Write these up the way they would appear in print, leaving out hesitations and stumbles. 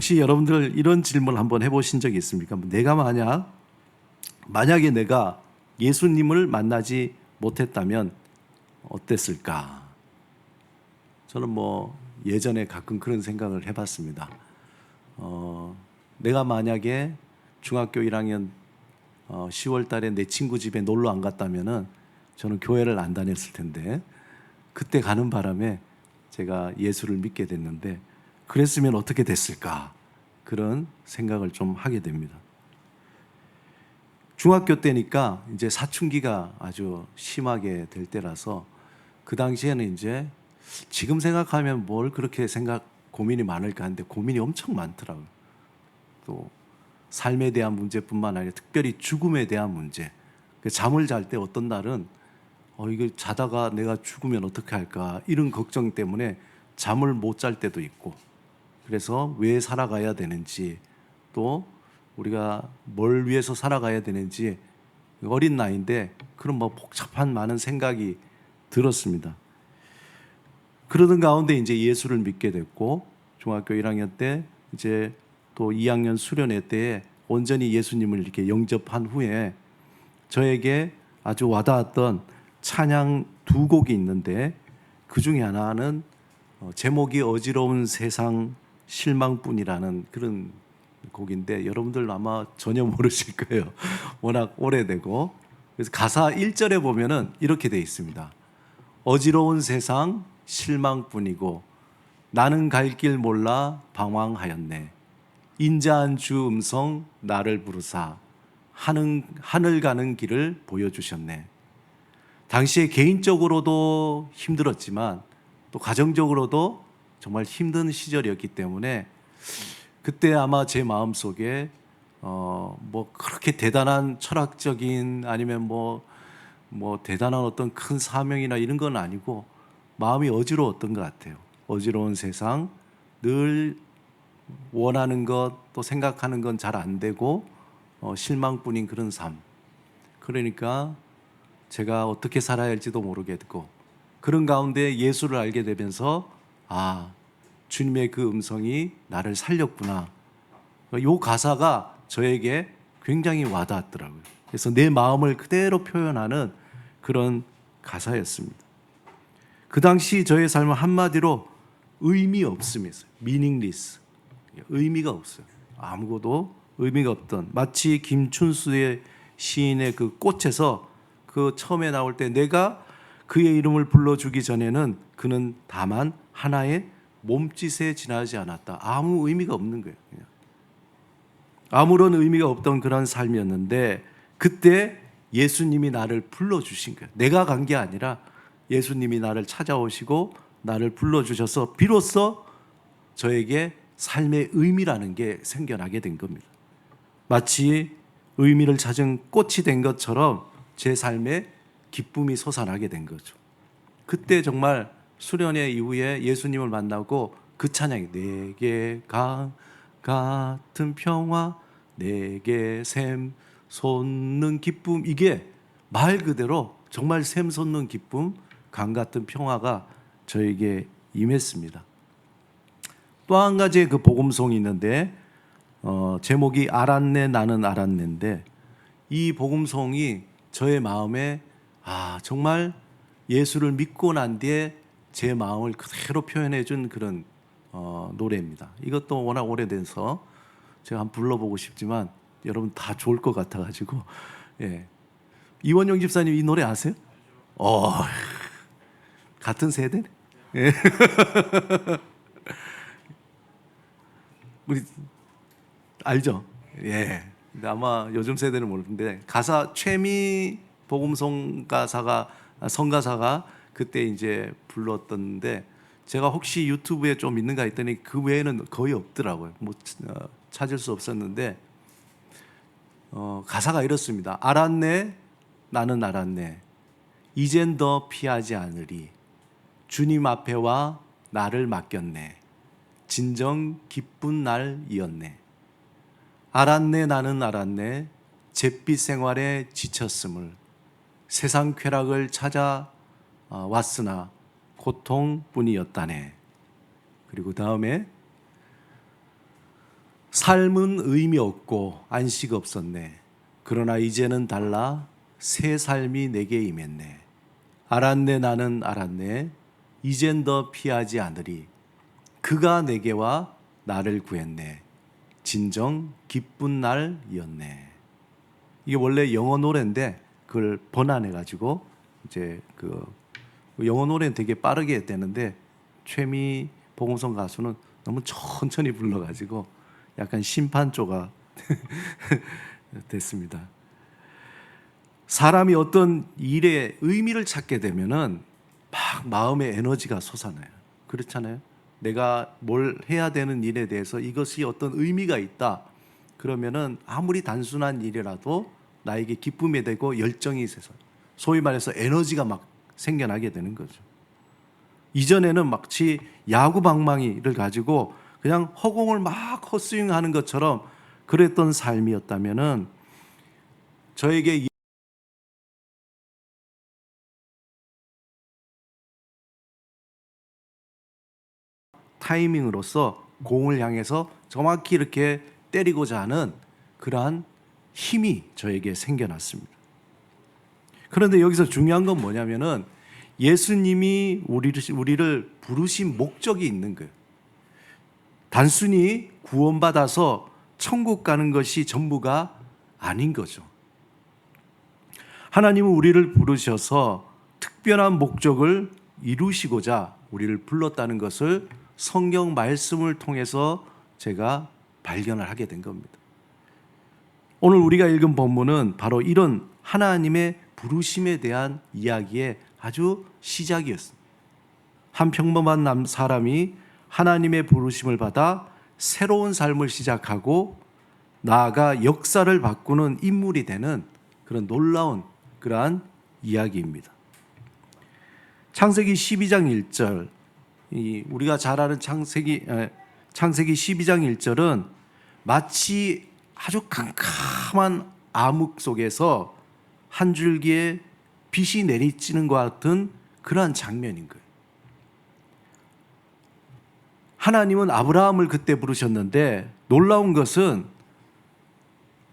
혹시 여러분들 이런 질문 한번 해보신 적이 있습니까? 내가 만약에 내가 예수님을 만나지 못했다면 어땠을까? 저는 예전에 가끔 그런 생각을 해봤습니다. 내가 만약에 중학교 1학년 10월 달에 내 친구 집에 놀러 안 갔다면은 저는 교회를 안 다녔을 텐데, 그때 가는 바람에 제가 예수를 믿게 됐는데, 그랬으면 어떻게 됐을까? 그런 생각을 좀 하게 됩니다. 중학교 때니까 이제 사춘기가 아주 심하게 될 때라서, 그 당시에는 이제 지금 생각하면 뭘 그렇게 고민이 많을까 하는데 고민이 엄청 많더라고요. 또 삶에 대한 문제뿐만 아니라 특별히 죽음에 대한 문제. 잠을 잘 때 어떤 날은 이거 자다가 내가 죽으면 어떻게 할까, 이런 걱정 때문에 잠을 못 잘 때도 있고, 그래서 왜 살아가야 되는지, 또 우리가 뭘 위해서 살아가야 되는지, 어린 나이인데 그런 복잡한 많은 생각이 들었습니다. 그러던 가운데 이제 예수를 믿게 됐고, 중학교 1학년 때 이제 또 2학년 수련회 때에 온전히 예수님을 이렇게 영접한 후에 저에게 아주 와닿았던 찬양 두 곡이 있는데, 그 중에 하나는 제목이 어지러운 세상 실망뿐이라는 그런 곡인데, 여러분들 아마 전혀 모르실 거예요. 워낙 오래되고. 그래서 가사 1절에 보면은 이렇게 되어 있습니다. 어지러운 세상 실망뿐이고 나는 갈 길 몰라 방황하였네. 인자한 주 음성 나를 부르사 하늘 가는 길을 보여주셨네. 당시에 개인적으로도 힘들었지만 또 가정적으로도 정말 힘든 시절이었기 때문에, 그때 아마 제 마음속에 그렇게 대단한 철학적인, 아니면 대단한 어떤 큰 사명이나 이런 건 아니고 마음이 어지러웠던 것 같아요. 어지러운 세상, 늘 원하는 것, 또 생각하는 건 잘 안 되고 실망뿐인 그런 삶. 그러니까 제가 어떻게 살아야 할지도 모르겠고, 그런 가운데 예수를 알게 되면서 주님의 그 음성이 나를 살렸구나. 이 가사가 저에게 굉장히 와닿았더라고요. 그래서 내 마음을 그대로 표현하는 그런 가사였습니다. 그 당시 저의 삶은 한마디로 의미 없음이었어요. meaningless. 의미가 없어요. 아무것도 의미가 없던, 마치 김춘수의 시인의 그 꽃에서 그 처음에 나올 때 내가 그의 이름을 불러주기 전에는 그는 다만 하나의 몸짓에 지나지 않았다. 아무 의미가 없는 거예요. 그냥. 아무런 의미가 없던 그런 삶이었는데, 그때 예수님이 나를 불러주신 거예요. 내가 간 게 아니라 예수님이 나를 찾아오시고 나를 불러주셔서 비로소 저에게 삶의 의미라는 게 생겨나게 된 겁니다. 마치 의미를 찾은 꽃이 된 것처럼 제 삶에 기쁨이 솟아나게 된 거죠. 그때 정말 수련회 이후에 예수님을 만나고 그 찬양이 내게 강 같은 평화, 내게 샘 솟는 기쁨, 이게 말 그대로 정말 샘 솟는 기쁨, 강 같은 평화가 저에게 임했습니다. 또 한 가지의 그 복음송이 있는데, 제목이 알았네 나는 알았네인데, 이 복음송이 저의 마음에 정말 예수를 믿고 난 뒤에 제 마음을 그대로 표현해 준 그런 노래입니다. 이것도 워낙 오래돼서 제가 한번 불러보고 싶지만 여러분 다 좋을 것 같아가지고. 예. 이원용 집사님 이 노래 아세요? 같은 세대? 예. 우리 알죠? 예. 근데 아마 요즘 세대는 모르는데, 가사 최미 복음송 성가사가 그때 이제 불렀던데, 제가 혹시 유튜브에 좀 있는가 했더니 그 외에는 거의 없더라고요. 찾을 수 없었는데, 가사가 이렇습니다. 알았네 나는 알았네 이젠 더 피하지 않으리 주님 앞에 와 나를 맡겼네 진정 기쁜 날이었네. 알았네 나는 알았네 잿빛 생활에 지쳤음을 세상 쾌락을 찾아 왔으나 고통뿐이었다네. 그리고 다음에 삶은 의미 없고 안식 없었네. 그러나 이제는 달라 새 삶이 내게 임했네. 알았네 나는 알았네. 이젠 더 피하지 않으리. 그가 내게와 나를 구했네. 진정 기쁜 날이었네. 이게 원래 영어 노래인데 그걸 번안해 가지고 이제 그 영어 노래는 되게 빠르게 되는데 최미 복음성 가수는 너무 천천히 불러 가지고 약간 심판조가 됐습니다. 사람이 어떤 일에 의미를 찾게 되면은 막 마음의 에너지가 솟아나요. 그렇잖아요. 내가 뭘 해야 되는 일에 대해서 이것이 어떤 의미가 있다. 그러면은 아무리 단순한 일이라도 나에게 기쁨이 되고 열정이 있어서 소위 말해서 에너지가 막 생겨나게 되는 거죠. 이전에는 마치 야구 방망이를 가지고 그냥 허공을 막 헛스윙하는 것처럼 그랬던 삶이었다면은 저에게 타이밍으로서 공을 향해서 정확히 이렇게 때리고자 하는 그러한 힘이 저에게 생겨났습니다. 그런데 여기서 중요한 건 뭐냐면은 예수님이 우리를 부르신 목적이 있는 거예요. 단순히 구원받아서 천국 가는 것이 전부가 아닌 거죠. 하나님은 우리를 부르셔서 특별한 목적을 이루시고자 우리를 불렀다는 것을 성경 말씀을 통해서 제가 발견을 하게 된 겁니다. 오늘 우리가 읽은 본문은 바로 이런 하나님의 부르심에 대한 이야기의 아주 시작이었습니다. 한 평범한 사람이 하나님의 부르심을 받아 새로운 삶을 시작하고 나아가 역사를 바꾸는 인물이 되는 그런 놀라운 그러한 이야기입니다. 창세기 12장 1절, 우리가 잘 아는 창세기 12장 1절은 마치 아주 캄캄한 암흑 속에서 한 줄기의 빛이 내리쬐는 것 같은 그러한 장면인 거예요. 하나님은 아브라함을 그때 부르셨는데 놀라운 것은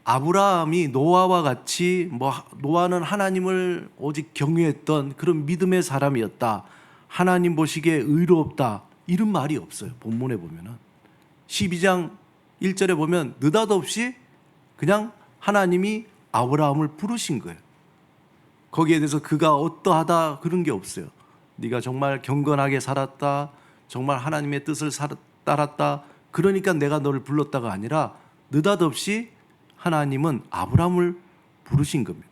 아브라함이 노아와 같이 노아는 하나님을 오직 경외했던 그런 믿음의 사람이었다. 하나님 보시기에 의롭다. 이런 말이 없어요. 본문에 보면은 12장 1절에 보면 느닷없이 그냥 하나님이 아브라함을 부르신 거예요. 거기에 대해서 그가 어떠하다 그런 게 없어요. 네가 정말 경건하게 살았다. 정말 하나님의 뜻을 따랐다. 그러니까 내가 너를 불렀다가 아니라 느닷없이 하나님은 아브라함을 부르신 겁니다.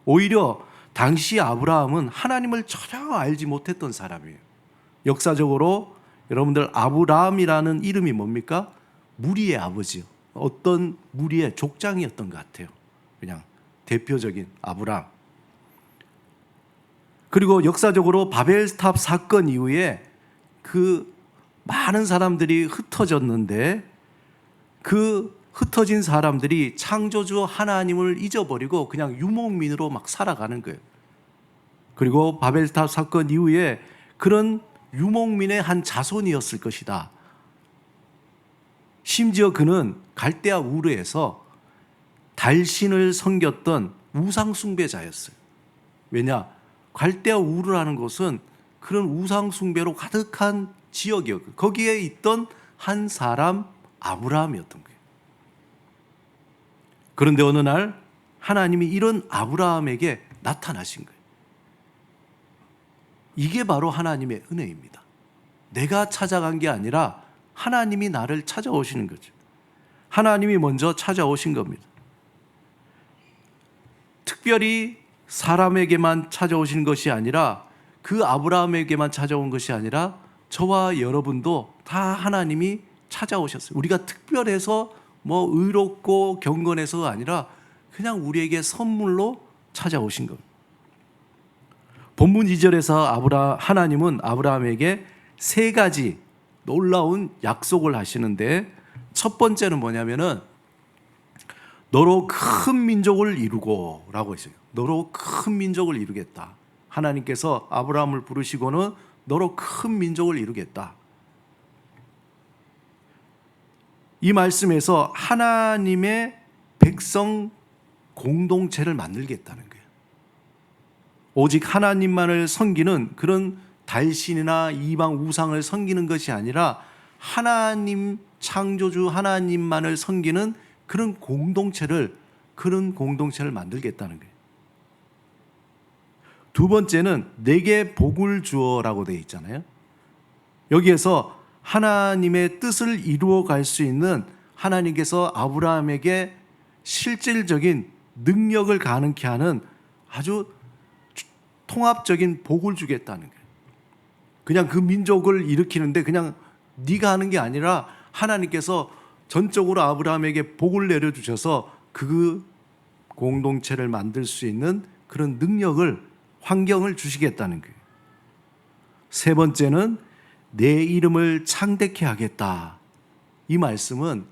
오히려 당시 아브라함은 하나님을 전혀 알지 못했던 사람이에요. 역사적으로 여러분들 아브라함이라는 이름이 뭡니까? 무리의 아버지요. 어떤 무리의 족장이었던 것 같아요. 그냥 대표적인 아브라함. 그리고 역사적으로 바벨탑 사건 이후에 그 많은 사람들이 흩어졌는데 그 흩어진 사람들이 창조주 하나님을 잊어버리고 그냥 유목민으로 막 살아가는 거예요. 그리고 바벨탑 사건 이후에 그런 유목민의 한 자손이었을 것이다. 심지어 그는 갈대아 우르에서 달신을 섬겼던 우상 숭배자였어요. 왜냐? 갈대아 우르라는 곳은 그런 우상 숭배로 가득한 지역이었고 거기에 있던 한 사람 아브라함이었던 거예요. 그런데 어느 날 하나님이 이런 아브라함에게 나타나신 거예요. 이게 바로 하나님의 은혜입니다. 내가 찾아간 게 아니라 하나님이 나를 찾아오시는 거죠. 하나님이 먼저 찾아오신 겁니다. 특별히 사람에게만 찾아오신 것이 아니라 그 아브라함에게만 찾아온 것이 아니라 저와 여러분도 다 하나님이 찾아오셨어요. 우리가 특별해서 의롭고 경건해서가 아니라 그냥 우리에게 선물로 찾아오신 겁니다. 본문 2절에서 하나님은 아브라함에게 세 가지 놀라운 약속을 하시는데 첫 번째는 뭐냐면은 너로 큰 민족을 이루고 라고 했어요. 너로 큰 민족을 이루겠다. 하나님께서 아브라함을 부르시고는 너로 큰 민족을 이루겠다. 이 말씀에서 하나님의 백성 공동체를 만들겠다는 거예요. 오직 하나님만을 섬기는 그런 달신이나 이방 우상을 섬기는 것이 아니라 하나님 창조주 하나님만을 섬기는 그런 공동체를 만들겠다는 거예요. 두 번째는 내게 복을 주어라고 되어 있잖아요. 여기에서 하나님의 뜻을 이루어 갈 수 있는 하나님께서 아브라함에게 실질적인 능력을 가능케 하는 아주 통합적인 복을 주겠다는 거예요. 그냥 그 민족을 일으키는데 그냥 네가 하는 게 아니라 하나님께서 전적으로 아브라함에게 복을 내려주셔서 그 공동체를 만들 수 있는 그런 능력을, 환경을 주시겠다는 거예요. 세 번째는 내 이름을 창대케 하겠다. 이 말씀은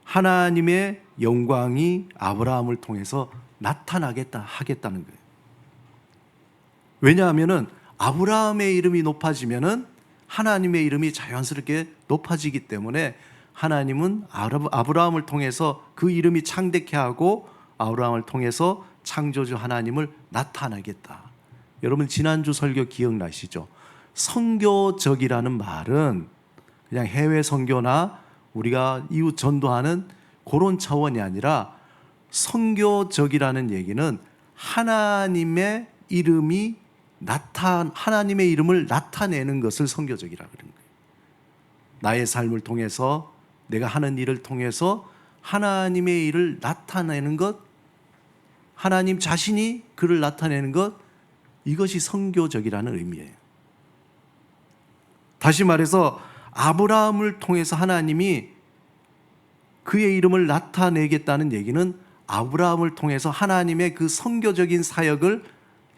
하나님의 영광이 아브라함을 통해서 하겠다는 거예요. 왜냐하면은 아브라함의 이름이 높아지면은 하나님의 이름이 자연스럽게 높아지기 때문에 하나님은 아브라함을 통해서 그 이름이 창대케 하고 아브라함을 통해서 창조주 하나님을 나타내겠다. 여러분 지난주 설교 기억나시죠? 선교적이라는 말은 그냥 해외 선교나 우리가 이웃 전도하는 그런 차원이 아니라 선교적이라는 얘기는 하나님의 이름을 나타내는 것을 선교적이라고 그러는 거예요. 나의 삶을 통해서 내가 하는 일을 통해서 하나님의 일을 나타내는 것, 하나님 자신이 그를 나타내는 것, 이것이 선교적이라는 의미예요. 다시 말해서 아브라함을 통해서 하나님이 그의 이름을 나타내겠다는 얘기는 아브라함을 통해서 하나님의 그 선교적인 사역을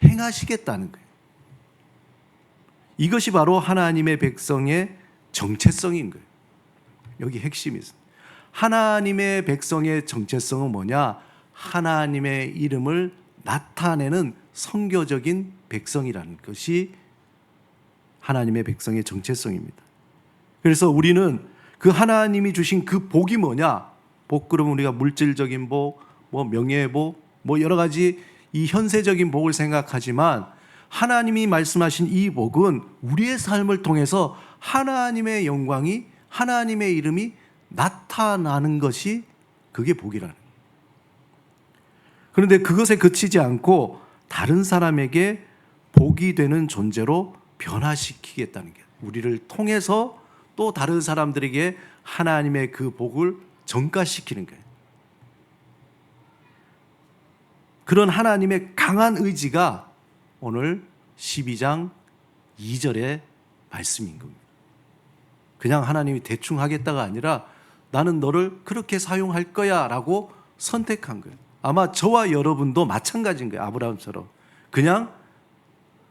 행하시겠다는 거예요. 이것이 바로 하나님의 백성의 정체성인 거예요. 여기 핵심이 있습니다. 하나님의 백성의 정체성은 뭐냐? 하나님의 이름을 나타내는 선교적인 백성이라는 것이 하나님의 백성의 정체성입니다. 그래서 우리는 그 하나님이 주신 그 복이 뭐냐? 복 그러면 우리가 물질적인 복, 명예의 복, 여러 가지 이 현세적인 복을 생각하지만 하나님이 말씀하신 이 복은 우리의 삶을 통해서 하나님의 영광이, 하나님의 이름이 나타나는 것이 그게 복이라는 거예요. 그런데 그것에 그치지 않고 다른 사람에게 복이 되는 존재로 변화시키겠다는 게, 우리를 통해서 또 다른 사람들에게 하나님의 그 복을 전가시키는 거예요. 그런 하나님의 강한 의지가 오늘 12장 2절의 말씀인 겁니다. 그냥 하나님이 대충 하겠다가 아니라 나는 너를 그렇게 사용할 거야 라고 선택한 거예요. 아마 저와 여러분도 마찬가지인 거예요. 아브라함처럼 그냥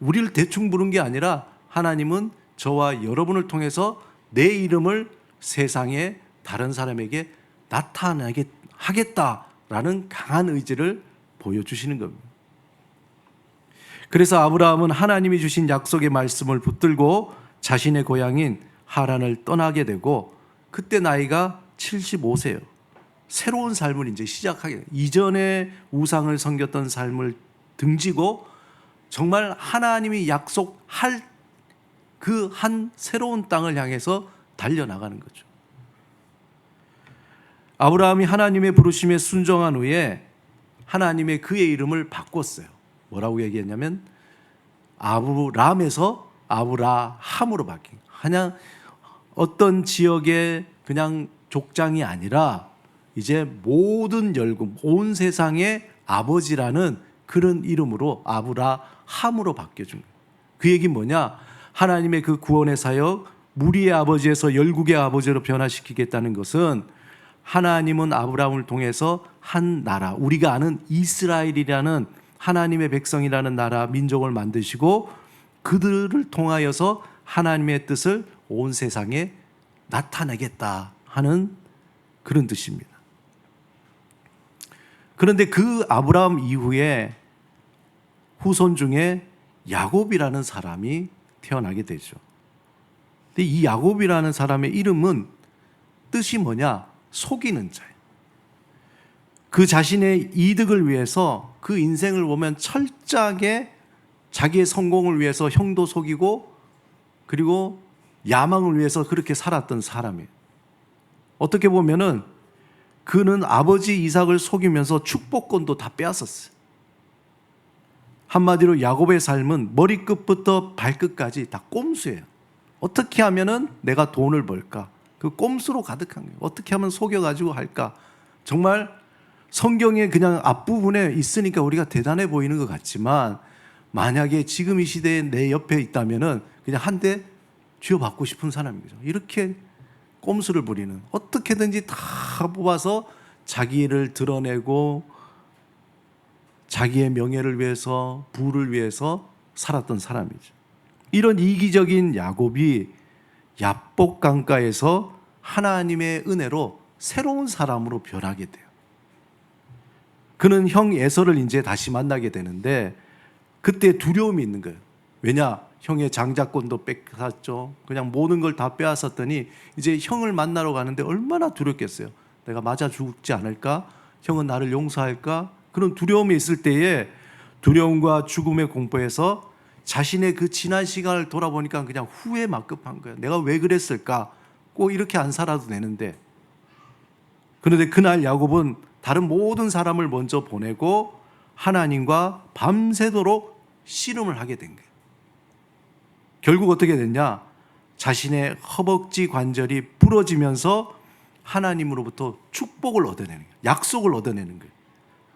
우리를 대충 부른 게 아니라 하나님은 저와 여러분을 통해서 내 이름을 세상에 다른 사람에게 나타나게 하겠다라는 강한 의지를 보여주시는 겁니다. 그래서 아브라함은 하나님이 주신 약속의 말씀을 붙들고 자신의 고향인 하란을 떠나게 되고 그때 나이가 75세예요. 새로운 삶을 이제 시작하게 돼요. 이전에 우상을 섬겼던 삶을 등지고 정말 하나님이 약속할 그 한 새로운 땅을 향해서 달려나가는 거죠. 아브라함이 하나님의 부르심에 순종한 후에 하나님의 그의 이름을 바꿨어요. 뭐라고 얘기했냐면 아브람에서 아브라함으로 바뀐, 그냥 어떤 지역의 그냥 족장이 아니라 이제 모든 열국, 온 세상의 아버지라는 그런 이름으로 아브라함으로 바뀌어준 거예요. 그 얘기는 뭐냐? 하나님의 그 구원의 사역, 무리의 아버지에서 열국의 아버지로 변화시키겠다는 것은 하나님은 아브라함을 통해서 한 나라, 우리가 아는 이스라엘이라는 하나님의 백성이라는 나라, 민족을 만드시고 그들을 통하여서 하나님의 뜻을 온 세상에 나타내겠다 하는 그런 뜻입니다. 그런데 그 아브라함 이후에 후손 중에 야곱이라는 사람이 태어나게 되죠. 근데 이 야곱이라는 사람의 이름은 뜻이 뭐냐? 속이는 자예요. 그 자신의 이득을 위해서 그 인생을 보면 철저하게 자기의 성공을 위해서 형도 속이고 그리고 야망을 위해서 그렇게 살았던 사람이에요. 어떻게 보면은 그는 아버지 이삭을 속이면서 축복권도 다 빼앗았어요. 한마디로 야곱의 삶은 머리끝부터 발끝까지 다 꼼수예요. 어떻게 하면은 내가 돈을 벌까? 그 꼼수로 가득한 거예요. 어떻게 하면 속여가지고 할까? 정말 성경에 그냥 앞부분에 있으니까 우리가 대단해 보이는 것 같지만 만약에 지금 이 시대에 내 옆에 있다면은 그냥 한 대 쥐어받고 싶은 사람이죠. 이렇게 꼼수를 부리는, 어떻게든지 다 뽑아서 자기를 드러내고 자기의 명예를 위해서 부를 위해서 살았던 사람이죠. 이런 이기적인 야곱이 야복 강가에서 하나님의 은혜로 새로운 사람으로 변하게 돼요. 그는 형 에서를 이제 다시 만나게 되는데 그때 두려움이 있는 거예요. 왜냐? 형의 장자권도 뺏겼죠. 그냥 모든 걸 다 빼앗았더니 이제 형을 만나러 가는데 얼마나 두렵겠어요. 내가 맞아 죽지 않을까? 형은 나를 용서할까? 그런 두려움이 있을 때에 두려움과 죽음의 공포에서 자신의 그 지난 시간을 돌아보니까 그냥 후회 막급한 거예요. 내가 왜 그랬을까? 꼭 이렇게 안 살아도 되는데. 그런데 그날 야곱은 다른 모든 사람을 먼저 보내고 하나님과 밤새도록 씨름을 하게 된 거예요. 결국 어떻게 됐냐? 자신의 허벅지 관절이 부러지면서 하나님으로부터 축복을 얻어내는 거예요. 약속을 얻어내는 거예요.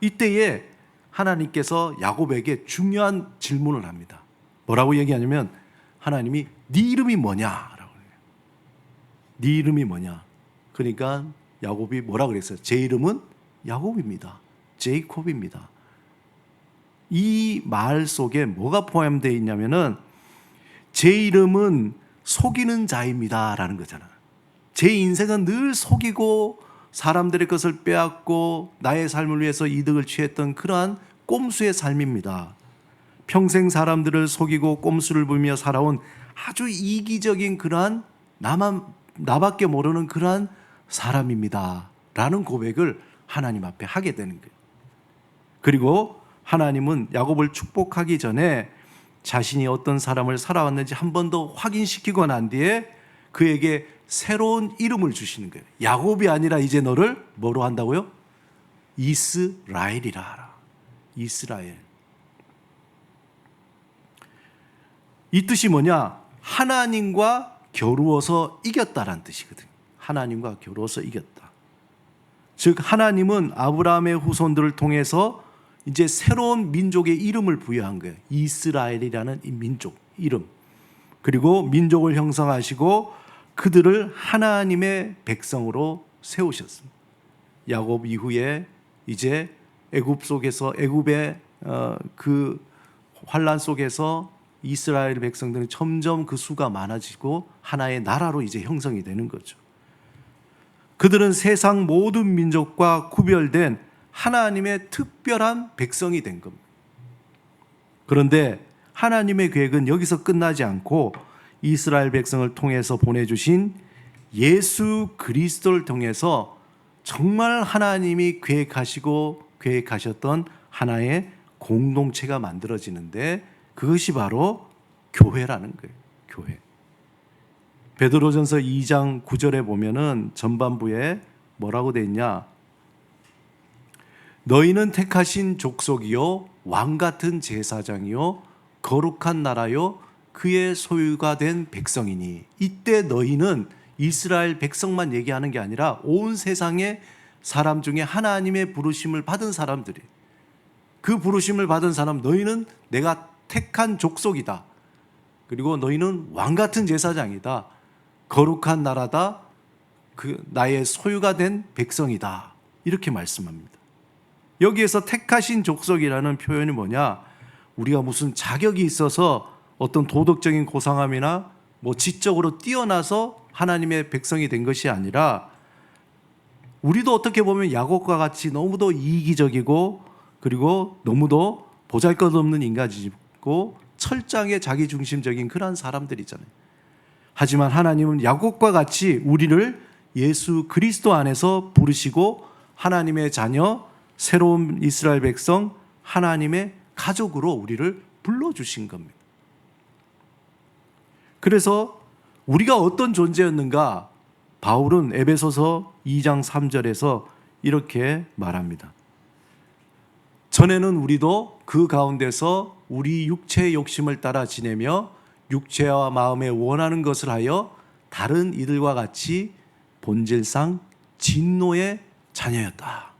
이때에 하나님께서 야곱에게 중요한 질문을 합니다. 뭐라고 얘기하냐면 하나님이 네 이름이 뭐냐라고 해요. 네 이름이 뭐냐? 그러니까 야곱이 뭐라 그랬어요? 제 이름은 야곱입니다. 제이콥입니다. 이 말 속에 뭐가 포함되어 있냐면은 제 이름은 속이는 자입니다 라는 거잖아요. 제 인생은 늘 속이고 사람들의 것을 빼앗고 나의 삶을 위해서 이득을 취했던 그러한 꼼수의 삶입니다. 평생 사람들을 속이고 꼼수를 부리며 살아온 아주 이기적인 그러한 나밖에 모르는 그러한 사람입니다 라는 고백을 하나님 앞에 하게 되는 거예요. 그리고 하나님은 야곱을 축복하기 전에 자신이 어떤 사람을 살아왔는지 한 번 더 확인시키고 난 뒤에 그에게 새로운 이름을 주시는 거예요. 야곱이 아니라 이제 너를 뭐로 한다고요? 이스라엘이라 하라. 이스라엘. 이 뜻이 뭐냐? 하나님과 겨루어서 이겼다라는 뜻이거든요. 하나님과 겨루어서 이겼다. 즉 하나님은 아브라함의 후손들을 통해서 이제 새로운 민족의 이름을 부여한 거예요. 이스라엘이라는 이 민족 이름. 그리고 민족을 형성하시고 그들을 하나님의 백성으로 세우셨습니다. 야곱 이후에 이제 애굽의 그 환란 속에서 이스라엘 백성들은 점점 그 수가 많아지고 하나의 나라로 이제 형성이 되는 거죠. 그들은 세상 모든 민족과 구별된 하나님의 특별한 백성이 된 겁니다. 그런데 하나님의 계획은 여기서 끝나지 않고 이스라엘 백성을 통해서 보내주신 예수 그리스도를 통해서 정말 하나님이 계획하셨던 하나의 공동체가 만들어지는데 그것이 바로 교회라는 거예요. 교회. 베드로전서 2장 9절에 보면은 전반부에 뭐라고 돼 있냐? 너희는 택하신 족속이요 왕같은 제사장이요 거룩한 나라요 그의 소유가 된 백성이니. 이때 너희는 이스라엘 백성만 얘기하는 게 아니라 온 세상의 사람 중에 하나님의 부르심을 받은 사람들이, 그 부르심을 받은 사람, 너희는 내가 택한 족속이다. 그리고 너희는 왕같은 제사장이다. 거룩한 나라다. 그 나의 소유가 된 백성이다. 이렇게 말씀합니다. 여기에서 택하신 족속이라는 표현이 뭐냐? 우리가 무슨 자격이 있어서 어떤 도덕적인 고상함이나 뭐 지적으로 뛰어나서 하나님의 백성이 된 것이 아니라 우리도 어떻게 보면 야곱과 같이 너무도 이기적이고 그리고 너무도 보잘것없는 인간이고 철저하게 자기중심적인 그런 사람들이잖아요. 하지만 하나님은 야곱과 같이 우리를 예수 그리스도 안에서 부르시고 하나님의 자녀, 새로운 이스라엘 백성, 하나님의 가족으로 우리를 불러주신 겁니다. 그래서 우리가 어떤 존재였는가? 바울은 에베소서 2장 3절에서 이렇게 말합니다. 전에는 우리도 그 가운데서 우리 육체의 욕심을 따라 지내며 육체와 마음에 원하는 것을 하여 다른 이들과 같이 본질상 진노의 자녀였다.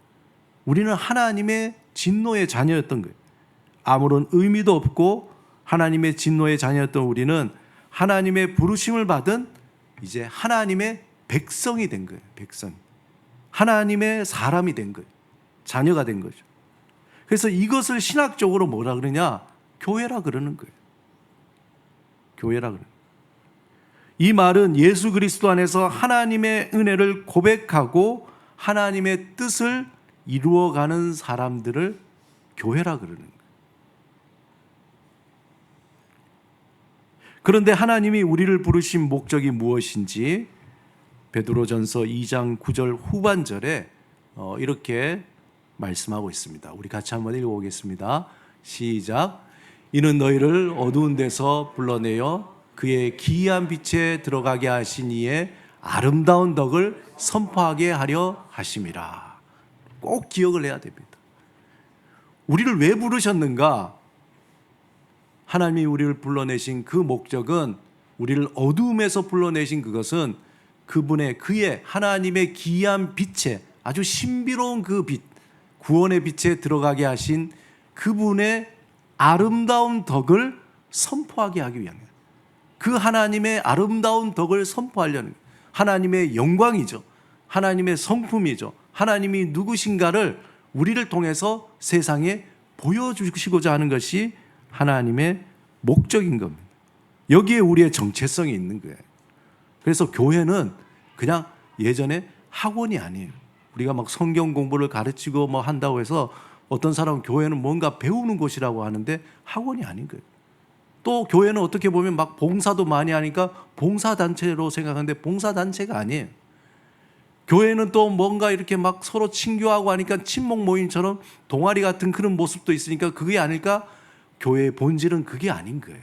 우리는 하나님의 진노의 자녀였던 거예요. 아무런 의미도 없고 하나님의 진노의 자녀였던 우리는 하나님의 부르심을 받은 이제 하나님의 백성이 된 거예요. 백성. 하나님의 사람이 된 거예요. 자녀가 된 거죠. 그래서 이것을 신학적으로 뭐라 그러냐? 교회라 그러는 거예요. 교회라 그러는 거예요. 이 말은 예수 그리스도 안에서 하나님의 은혜를 고백하고 하나님의 뜻을 이루어가는 사람들을 교회라 그러는 거예요. 그런데 하나님이 우리를 부르신 목적이 무엇인지 베드로전서 2장 9절 후반절에 이렇게 말씀하고 있습니다. 우리 같이 한번 읽어보겠습니다. 시작. 이는 너희를 어두운 데서 불러내어 그의 기이한 빛에 들어가게 하신 이의 아름다운 덕을 선포하게 하려 하심이라. 꼭 기억을 해야 됩니다. 우리를 왜 부르셨는가? 하나님이 우리를 불러내신 그 목적은, 우리를 어두움에서 불러내신 그것은 그의 하나님의 기이한 빛에, 아주 신비로운 그 빛, 구원의 빛에 들어가게 하신 그분의 아름다운 덕을 선포하게 하기 위함이에요. 그 하나님의 아름다운 덕을 선포하려는, 하나님의 영광이죠. 하나님의 성품이죠. 하나님이 누구신가를 우리를 통해서 세상에 보여주시고자 하는 것이 하나님의 목적인 겁니다. 여기에 우리의 정체성이 있는 거예요. 그래서 교회는 그냥 예전에 학원이 아니에요. 우리가 막 성경 공부를 가르치고 뭐 한다고 해서 어떤 사람은 교회는 뭔가 배우는 곳이라고 하는데 학원이 아닌 거예요. 또 교회는 어떻게 보면 막 봉사도 많이 하니까 봉사단체로 생각하는데 봉사단체가 아니에요. 교회는 또 뭔가 이렇게 막 서로 친교하고 하니까 친목 모임처럼 동아리 같은 그런 모습도 있으니까 그게 아닐까? 교회의 본질은 그게 아닌 거예요.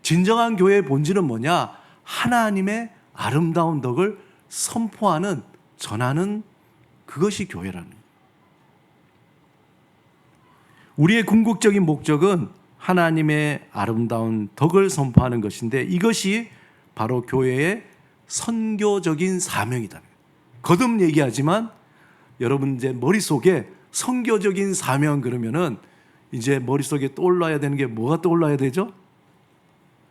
진정한 교회의 본질은 뭐냐? 하나님의 아름다운 덕을 선포하는, 전하는 그것이 교회라는 거예요. 우리의 궁극적인 목적은 하나님의 아름다운 덕을 선포하는 것인데 이것이 바로 교회의 선교적인 사명이다. 거듭 얘기하지만 여러분 이제 머릿속에 선교적인 사명 그러면은 이제 머릿속에 떠올라야 되는 게 뭐가 떠올라야 되죠?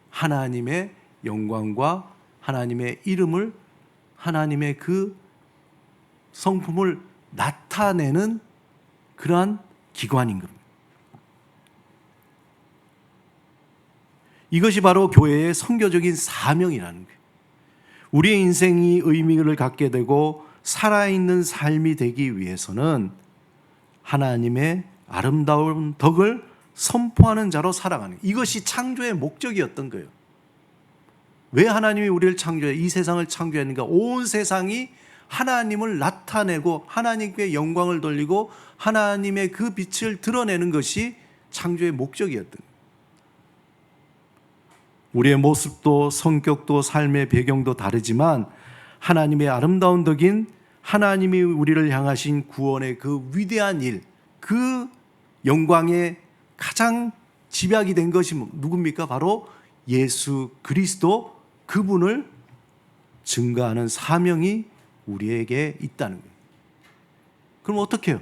하나님의 영광과 하나님의 이름을, 하나님의 그 성품을 나타내는 그러한 기관인 겁니다. 이것이 바로 교회의 선교적인 사명이라는 거예요. 우리의 인생이 의미를 갖게 되고 살아있는 삶이 되기 위해서는 하나님의 아름다운 덕을 선포하는 자로 살아가는, 이것이 창조의 목적이었던 거예요. 왜 하나님이 우리를 창조해, 이 세상을 창조했는가? 온 세상이 하나님을 나타내고 하나님께 영광을 돌리고 하나님의 그 빛을 드러내는 것이 창조의 목적이었던 거예요. 우리의 모습도 성격도 삶의 배경도 다르지만 하나님의 아름다운 덕인 하나님이 우리를 향하신 구원의 그 위대한 일, 그 영광의 가장 집약이 된 것이 누굽니까? 바로 예수 그리스도, 그분을 증거하는 사명이 우리에게 있다는 거예요. 그럼 어떻게 해요?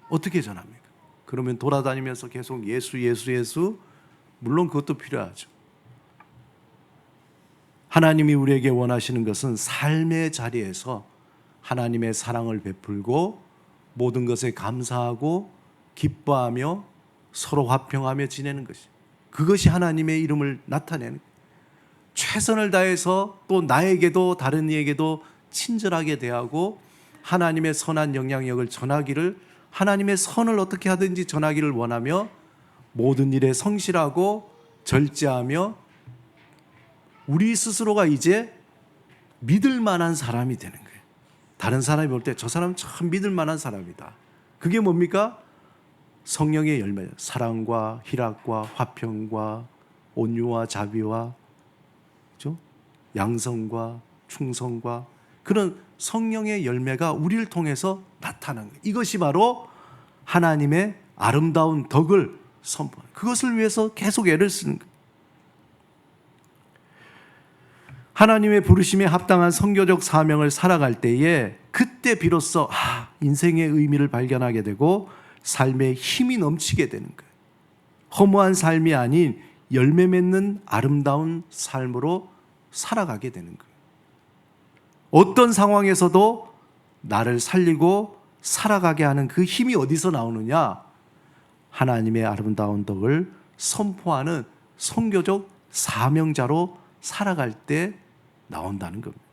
어떻게 전합니까? 그러면 돌아다니면서 계속 예수, 물론 그것도 필요하죠. 하나님이 우리에게 원하시는 것은 삶의 자리에서 하나님의 사랑을 베풀고 모든 것에 감사하고 기뻐하며 서로 화평하며 지내는 것이, 그것이 하나님의 이름을 나타내는 거예요. 최선을 다해서 또 나에게도 다른 이에게도 친절하게 대하고 하나님의 선한 영향력을 전하기를, 하나님의 선을 어떻게 하든지 전하기를 원하며 모든 일에 성실하고 절제하며 우리 스스로가 이제 믿을 만한 사람이 되는 거예요. 다른 사람이 볼 때 저 사람 참 믿을 만한 사람이다. 그게 뭡니까? 성령의 열매, 사랑과 희락과 화평과 온유와 자비와, 그렇죠? 양성과 충성과 그런 성령의 열매가 우리를 통해서 나타나는 거예요. 이것이 바로 하나님의 아름다운 덕을 선포하는, 그것을 위해서 계속 애를 쓰는 거예요. 하나님의 부르심에 합당한 선교적 사명을 살아갈 때에 그때 비로소 인생의 의미를 발견하게 되고 삶에 힘이 넘치게 되는 거예요. 허무한 삶이 아닌 열매 맺는 아름다운 삶으로 살아가게 되는 거예요. 어떤 상황에서도 나를 살리고 살아가게 하는 그 힘이 어디서 나오느냐? 하나님의 아름다운 덕을 선포하는 선교적 사명자로 살아갈 때 나온다는 겁니다.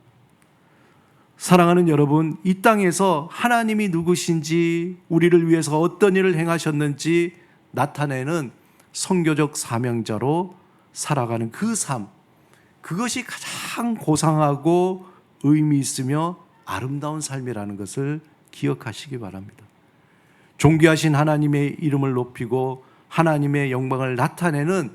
사랑하는 여러분, 이 땅에서 하나님이 누구신지, 우리를 위해서 어떤 일을 행하셨는지 나타내는 선교적 사명자로 살아가는 그 삶, 그것이 가장 고상하고 의미 있으며 아름다운 삶이라는 것을 기억하시기 바랍니다. 존귀하신 하나님의 이름을 높이고 하나님의 영광을 나타내는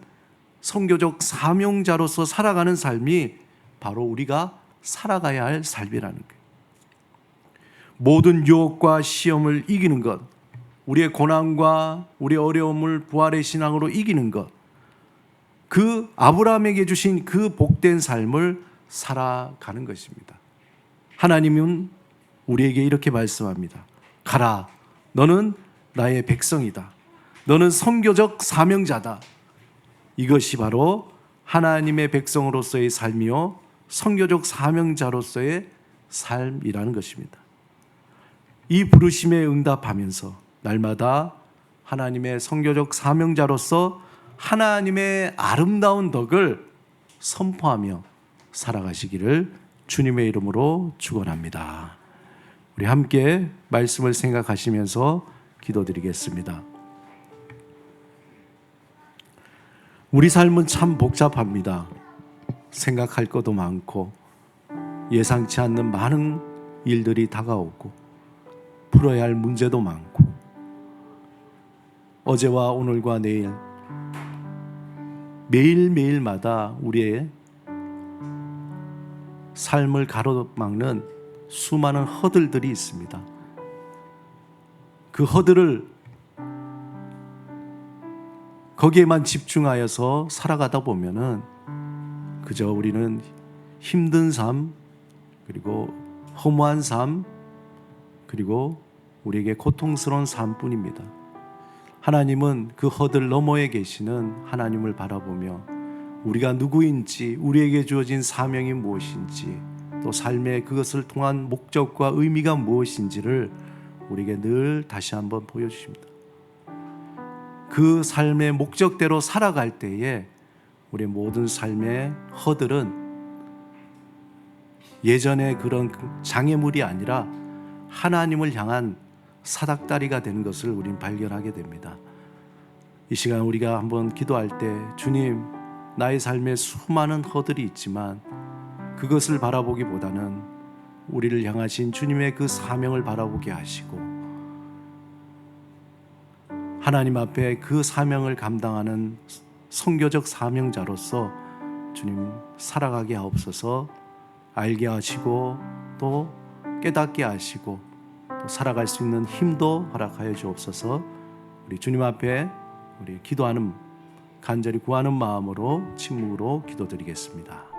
선교적 사명자로서 살아가는 삶이 바로 우리가 살아가야 할 삶이라는 거예요. 모든 유혹과 시험을 이기는 것, 우리의 고난과 우리의 어려움을 부활의 신앙으로 이기는 것, 그 아브라함에게 주신 그 복된 삶을 살아가는 것입니다. 하나님은 우리에게 이렇게 말씀합니다. 가라, 너는 나의 백성이다. 너는 선교적 사명자다. 이것이 바로 하나님의 백성으로서의 삶이요, 선교적 사명자로서의 삶이라는 것입니다. 이 부르심에 응답하면서 날마다 하나님의 선교적 사명자로서 하나님의 아름다운 덕을 선포하며 살아가시기를 주님의 이름으로 축원합니다. 우리 함께 말씀을 생각하시면서 기도드리겠습니다. 우리 삶은 참 복잡합니다. 생각할 것도 많고 예상치 않는 많은 일들이 다가오고 풀어야 할 문제도 많고 어제와 오늘과 내일 매일매일마다 우리의 삶을 가로막는 수많은 허들들이 있습니다. 그 허들을 거기에만 집중하여서 살아가다 보면은 그저 우리는 힘든 삶, 그리고 허무한 삶, 그리고 우리에게 고통스러운 삶뿐입니다. 하나님은 그 허들 너머에 계시는 하나님을 바라보며 우리가 누구인지, 우리에게 주어진 사명이 무엇인지, 또 삶의 그것을 통한 목적과 의미가 무엇인지를 우리에게 늘 다시 한번 보여주십니다. 그 삶의 목적대로 살아갈 때에 우리의 모든 삶의 허들은 예전의 그런 장애물이 아니라 하나님을 향한 사닥다리가 되는 것을 우리는 발견하게 됩니다. 이 시간 우리가 한번 기도할 때, 주님, 나의 삶에 수많은 허들이 있지만 그것을 바라보기보다는 우리를 향하신 주님의 그 사명을 바라보게 하시고 하나님 앞에 그 사명을 감당하는 선교적 사명자로서 주님 살아가게 하옵소서. 알게 하시고 또 깨닫게 하시고 또 살아갈 수 있는 힘도 허락하여 주옵소서. 우리 주님 앞에 우리 기도하는, 간절히 구하는 마음으로 침묵으로 기도드리겠습니다.